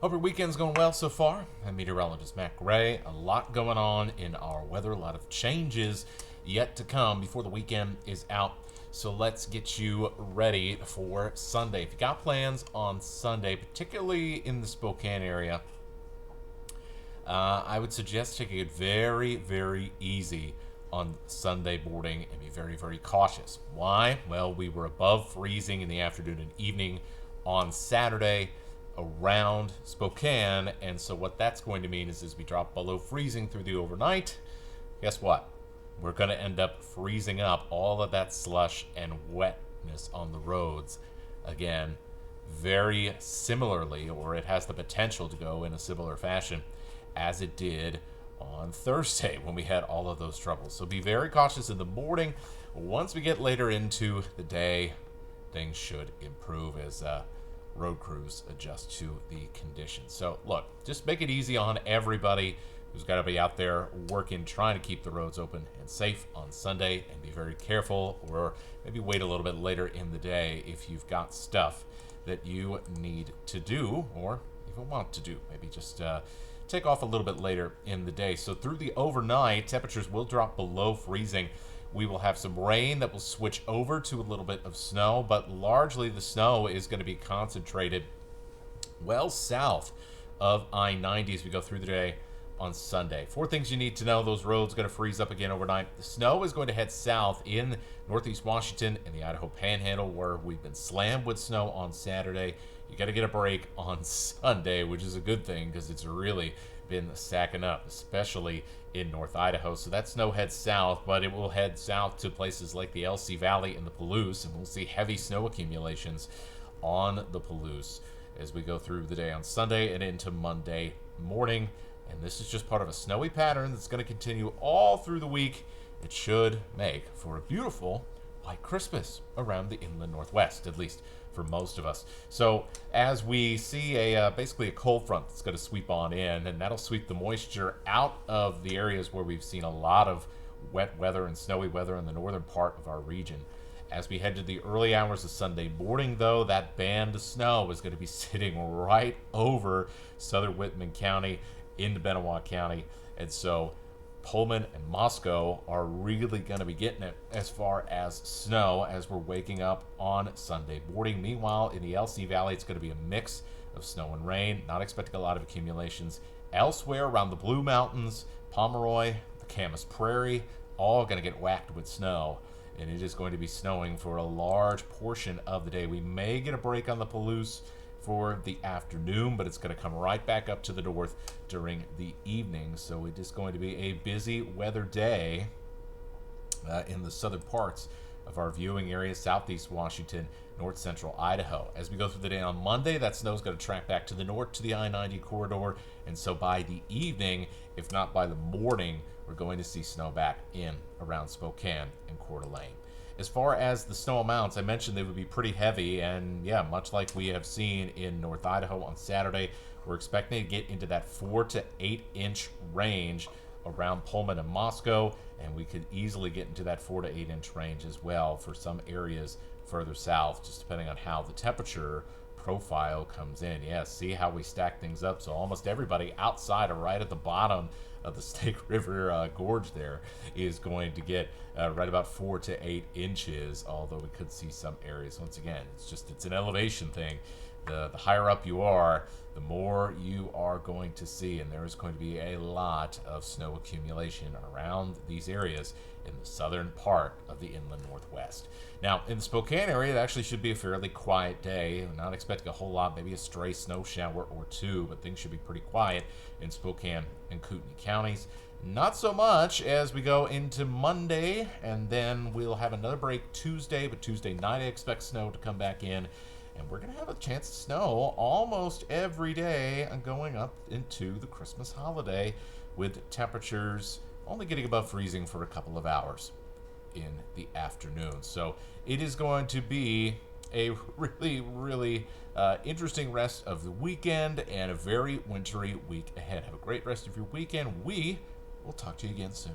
Hope your weekend's going well so far. I'm meteorologist Matt Gray. A lot going on in our weather, a lot of changes yet to come before the weekend is out. So let's get you ready for Sunday. If you got plans on Sunday, particularly in the Spokane area, I would suggest taking it very, very easy on Sunday boarding and be very, very cautious. Why? Well, we were above freezing in the afternoon and evening on Saturday around Spokane, and so what that's going to mean is as we drop below freezing through the overnight, guess what? We're going to end up freezing up all of that slush and wetness on the roads again, very similarly, or it has the potential to go in a similar fashion as it did on Thursday when we had all of those troubles. So be very cautious in the morning. Once we get later into the day, things should improve as road crews adjust to the conditions. So look, just make it easy on everybody who's got to be out there working, trying to keep the roads open and safe on Sunday, and be very careful, or maybe wait a little bit later in the day if you've got stuff that you need to do or even want to do. Maybe just take off a little bit later in the day. So through the overnight, temperatures will drop below freezing. We will have some rain that will switch over to a little bit of snow, but largely the snow is going to be concentrated well south of I-90 as we go through the day on Sunday. Four things you need to know. Those roads are going to freeze up again overnight. The snow is going to head south in northeast Washington and the Idaho Panhandle, where we've been slammed with snow on Saturday. You got to get a break on Sunday, which is a good thing because it's really been stacking up, especially in North Idaho. So that snow heads south, but it will head south to places like the LC Valley and the Palouse, and we'll see heavy snow accumulations on the Palouse as we go through the day on Sunday and into Monday morning. And this is just part of a snowy pattern that's going to continue all through the week. It should make for a beautiful white Christmas around the inland Northwest, at least for most of us. So as we see basically a cold front that's going to sweep on in, and that'll sweep the moisture out of the areas where we've seen a lot of wet weather and snowy weather in the northern part of our region. As we head to the early hours of Sunday morning, though, that band of snow is going to be sitting right over southern Whitman County into Benewah County, and so Pullman and Moscow are really going to be getting it as far as snow as we're waking up on Sunday morning. Meanwhile, in the LC Valley, it's going to be a mix of snow and rain. Not expecting a lot of accumulations. Elsewhere around the Blue Mountains, Pomeroy, the Camas Prairie, all going to get whacked with snow. And it is going to be snowing for a large portion of the day. We may get a break on the Palouse for the afternoon, but it's going to come right back up to the north during the evening. So it is going to be a busy weather day in the southern parts of our viewing area, southeast Washington, north central Idaho. As we go through the day on Monday, that snow is going to track back to the north to the I-90 corridor, and so by the evening, if not by the morning, we're going to see snow back in around Spokane and Coeur-d'Alene. As far as the snow amounts, I mentioned they would be pretty heavy, and yeah, much like we have seen in North Idaho on Saturday, we're expecting to get into that 4 to 8 inch range around Pullman and Moscow, and we could easily get into that 4 to 8 inch range as well for some areas further south, just depending on how the temperature profile comes in. Yeah, see how we stack things up. So almost everybody outside or right at the bottom of the Snake River Gorge there is going to get right about 4 to 8 inches, although we could see some areas. Once again, it's an elevation thing. The higher up you are, the more you are going to see, and there is going to be a lot of snow accumulation around these areas in the southern part of the inland Northwest. Now, in the Spokane area, it actually should be a fairly quiet day. I'm not expecting a whole lot, maybe a stray snow shower or two, but things should be pretty quiet in Spokane and Kootenai counties. Not so much as we go into Monday, and then we'll have another break Tuesday, but Tuesday night I expect snow to come back in. And we're going to have a chance to snow almost every day going up into the Christmas holiday, with temperatures only getting above freezing for a couple of hours in the afternoon. So it is going to be a really, really interesting rest of the weekend and a very wintry week ahead. Have a great rest of your weekend. We will talk to you again soon.